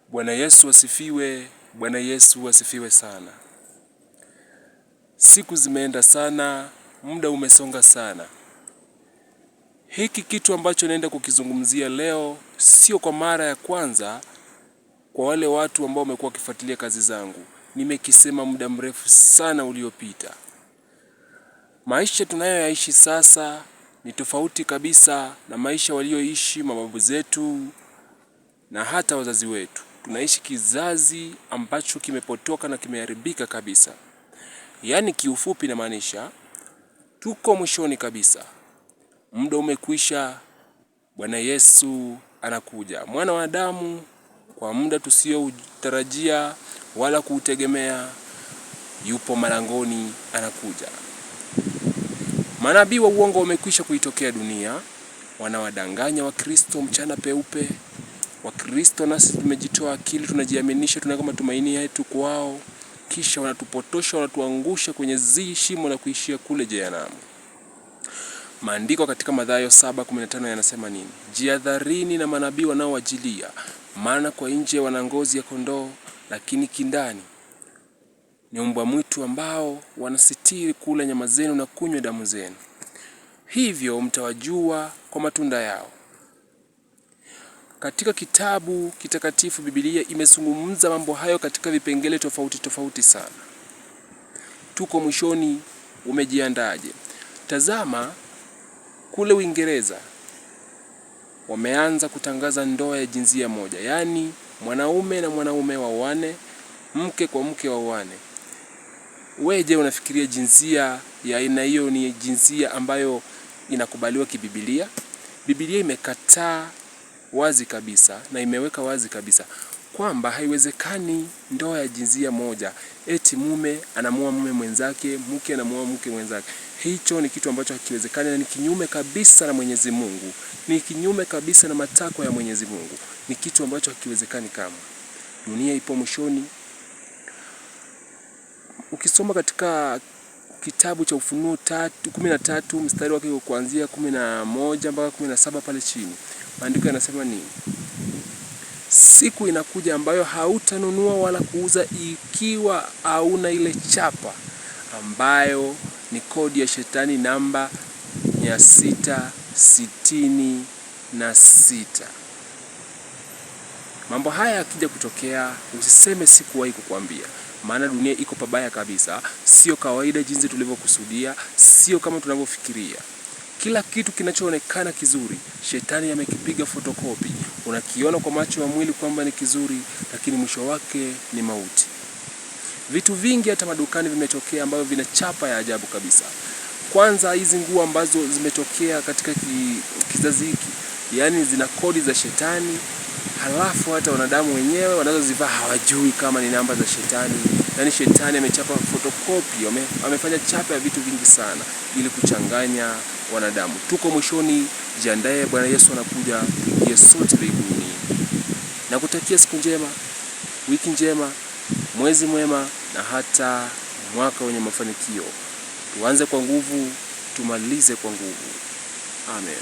Bwana Yesu asifiwe. Bwana Yesu asifiwe sana. Siku zimeenda sana, muda umesonga sana. Hiki kitu ambacho naenda kukizungumzia leo sio kwa mara ya kwanza. Kwa wale watu ambao wamekuwa wakifuatilia kazi zangu, nimekisema muda mrefu sana uliopita. Maisha tunayoyaishi sasa ni tofauti kabisa na maisha walioishi mababu zetu na hata wazazi wetu. Tunaishi kizazi ambacho kimepotoka na kimeharibika kabisa. Yaani kiufupi namaanisha tuko mwishoni kabisa. Muda umekwisha, Bwana Yesu anakuja. Mwana wa Adamu kwa muda tusioutarajia wala kuutegemea yupo malangoni anakuja. Manabii wa uongo wamekwisha kuitokea dunia, wanawadanganya Wakristo mchana peupe. Wakristo nasi tumejitoa akili, tunajiaminisha, tunaweka matumaini yetu kwao, kisha wanatupotosha, wanatuangusha kwenye shimo la kuishia kule jehanamu. Maandiko katika Mathayo 7:15 yanasema nini? Jihadharini na manabii wanaowajilia, maana kwa nje wana ngozi ya kondoo, lakini kindani ni mbwa mwitu ambao wanasitiri kula nyama zenu na kunywa damu zenu. Hivyo mtawajua kwa matunda yao. Katika kitabu kitakatifu Biblia imezungumza mambo hayo katika vipengele tofauti tofauti sana. Tuko mwishoni, umejiandaje? Tazama kule Uingereza wameanza kutangaza ndoa ya jinsia moja, yaani mwanaume na mwanaume waoane, mke kwa mke waoane. Wewe je, unafikiria jinsia ya aina hiyo ni jinsia ambayo inakubaliwa kiBiblia? Biblia imekataa wazi kabisa na imeweka wazi kabisa kwamba haiwezekani ndoa ya jinsia moja, eti mume anamuoa mume mwenzake, mke anamuoa mke mwenzake. Hicho ni kitu ambacho hakiwezekani na ni kinyume kabisa na Mwenyezi Mungu. Ni kinyume kabisa na matakwa ya Mwenyezi Mungu. Ni kitu ambacho hakiwezekani kamwe. Dunia ipo mwishoni. Ukisoma katika kitabu cha Ufunuo 13 mstari wake kuanzia 11 mpaka 17 pale chini, maandiko yanasema nini? Siku inakuja ambayo hautanunua wala kuuza ikiwa hauna ile chapa ambayo ni kodi ya shetani namba 666. Mambo haya yakija kutokea, usiseme sikuwahi kukwambia, maana dunia iko pabaya kabisa. Sio kawaida jinsi tulivyokusudia, sio kama tunavyofikiria. Kila kitu kinachoonekana kizuri, shetani amekipiga fotokopi. Unakiona kwa macho ya mwili kwamba ni kizuri, lakini mwisho wake ni mauti. Vitu vingi hata madukani vimetokea ambavyo vina chapa ya ajabu kabisa. Kwanza hizi nguo ambazo zimetokea katika kizazi hiki, yaani zina kodi za shetani. Halafu hata wanadamu wenyewe wanazozivaa hawajui kama ni namba za shetani. Yaani shetani amechapa fotokopi, amefanya chapa ya vitu vingi sana ili kuchanganya wanadamu. Tuko mwishoni, jiandae, Bwana Yesu anakuja, tuingie sote mbinguni. Nakutakia siku njema, wiki njema, mwezi mwema na hata mwaka wenye mafanikio. Tuanze kwa nguvu, tumalize kwa nguvu. Amen.